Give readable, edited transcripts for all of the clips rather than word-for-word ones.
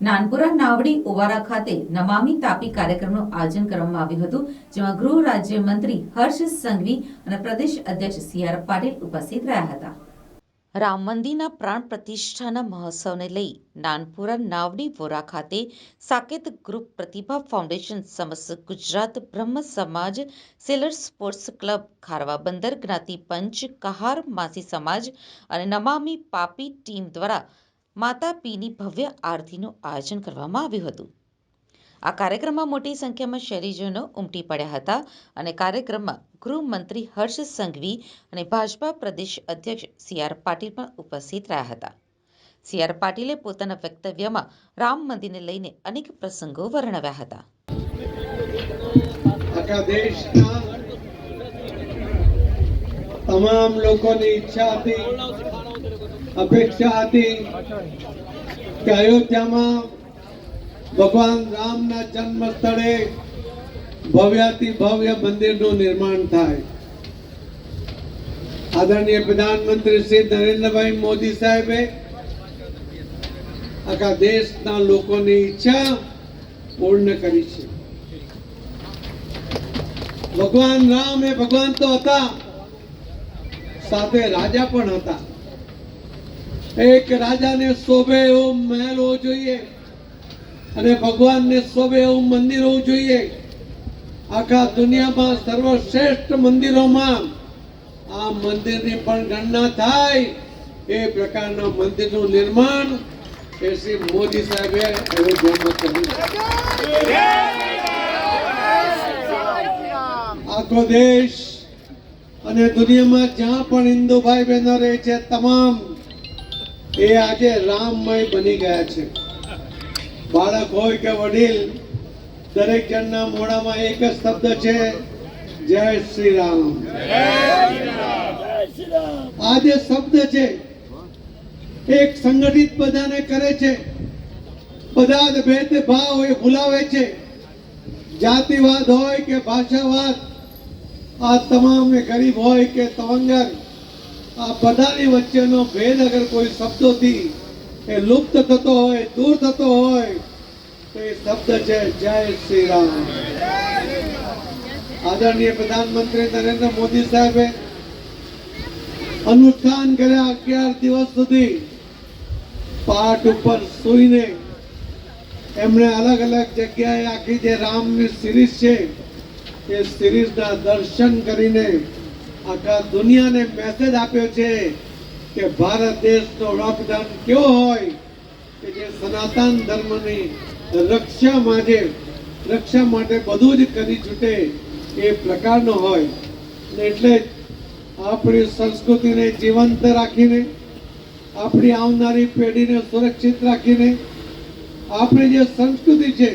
નાનપુરા નાવડી ઓવારા ખાતે નમામી તાપી કાર્યક્રમનું આયોજન કરવામાં આવ્યું હતું, જેમાં ગૃહ રાજ્યમંત્રી હર્ષ સંઘવી અને પ્રદેશ અધ્યક્ષ સી.આર. પાટીલ ઉપસ્થિત રહ્યા હતા. રામ મંદિરના પ્રાણ પ્રતિષ્ઠાના મહોત્સવને લઈ નાનપુરા નાવડી વોરા ખાતે સાકેત ગ્રુપ, પ્રતિભા ફાઉન્ડેશન, સમસ્ત ગુજરાત બ્રહ્મ સમાજ, સેલર સ્પોર્ટ્સ ક્લબ, ખારવા બંદર જ્ઞાતિ પંચ, કહાર માસી સમાજ અને નમામી પાપી ટીમ દ્વારા માતા પીની ભવ્ય આરતીનું આયોજન કરવામાં આવ્યું હતું. આ કાર્યક્રમમાં મોટી સંખ્યામાં શહેરીજનો ઉમટી પડ્યા હતા અને કાર્યક્રમમાં ગૃહમંત્રી હર્ષ સંઘવી અને ભાજપા પ્રદેશ અધ્યક્ષ સી.આર. પાટીલ પણ ઉપસ્થિત રહ્યા હતા. સી.આર. પાટીલે પોતાના વક્તવ્યમાં રામ મંદિરને લઈને અનેક પ્રસંગો વર્ણવ્યા હતા. આખા દેશના તમામ લોકોની ઈચ્છા હતી, અપેક્ષા હતી કે અયોધ્યામાં ભગવાન રામના જન્મ સ્થળે ભવ્યાતિ ભવ્ય મંદિરનું નિર્માણ થાય. આદરણીય પ્રધાનમંત્રી શ્રી નરેન્દ્રભાઈ મોદી સાહેબે આખા દેશના લોકોની ઈચ્છા પૂર્ણ કરી છે. ભગવાન રામ એ ભગવાન તો હતા, સાથે રાજા પણ હતા. એક રાજાને શોભે એવો મહેલ હોવો જોઈએ અને ભગવાનને શોભે એવું મંદિર હોવું જોઈએ. આખા દુનિયામાં સર્વશ્રેષ્ઠ મંદિરોમાં આ મંદિરની પણ ગણના થાય એ પ્રકારના મંદિરનું નિર્માણ એ શ્રી મોદી સાહેબે અયોધ્યામાં કર્યું. આખો દેશ અને દુનિયામાં જ્યાં પણ હિન્દુ ભાઈ બહેનો રહે છે, તમામ એ આજે રામમય બની ગયા છે. બાળક હોય કે વડીલ, દરેક જણના મોઢામાં એક જ શબ્દ છે, જય શ્રી રામ. આ જે શબ્દ છે એક સંગઠિત બધાને કરે છે. બધા જ ભેદભાવ એ ભૂલાવે છે. જાતિવાદ હોય કે ભાષાવાદ, આ તમામ ગરીબ હોય કે તવંગર, આ બધાની વચ્ચેનો ભેદ અગર કોઈ શબ્દોથી એ લુપ્ત થતો હોય, દૂર થતો હોય તો એ શબ્દ છે જય શ્રી રામ. આદરણીય પ્રધાનમંત્રી નરેન્દ્ર મોદી સાહેબે અનુષ્ઠાન કર્યા 11 દિવસ સુધી પાઠ ઉપર સૂઈને એમણે અલગ અલગ જગ્યાએ આખી જે રામની સિરીઝ છે એ સિરીઝના દર્શન કરીને આખા દુનિયાને મેસેજ આપ્યો છે કે ભારત દેશનો વડાપ્રધાન કેવો હોય કે જે સનાતન ધર્મની રક્ષા માટે બધું જ કરી છૂટે એ પ્રકારનો હોય. એટલે આપણી સંસ્કૃતિને જીવંત રાખીને, આપણી આવનારી પેઢીને સુરક્ષિત રાખીને, આપણી જે સંસ્કૃતિ છે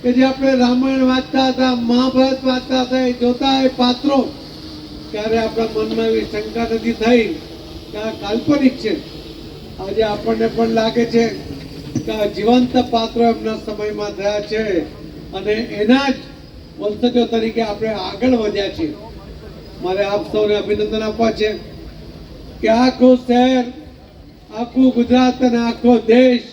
કે જે આપણે રામાયણ વાંચતા હતા, મહાભારત વાંચતા હતા, એ જોતા એ પાત્રો, ત્યારે આપણા મનમાં એવી શંકા નથી થઈ કે આ કાલ્પનિક છે. આજે આપણને પણ લાગે છે કે આ જીવંત પાત્રો એમના સમયમાં થયા છે અને એના જ વંશજો તરીકે આપણે આગળ વધ્યા છીએ. મારે આપ સૌને અભિનંદન આપવા છે કે આખું શહેર, આખું ગુજરાત અને આખો દેશ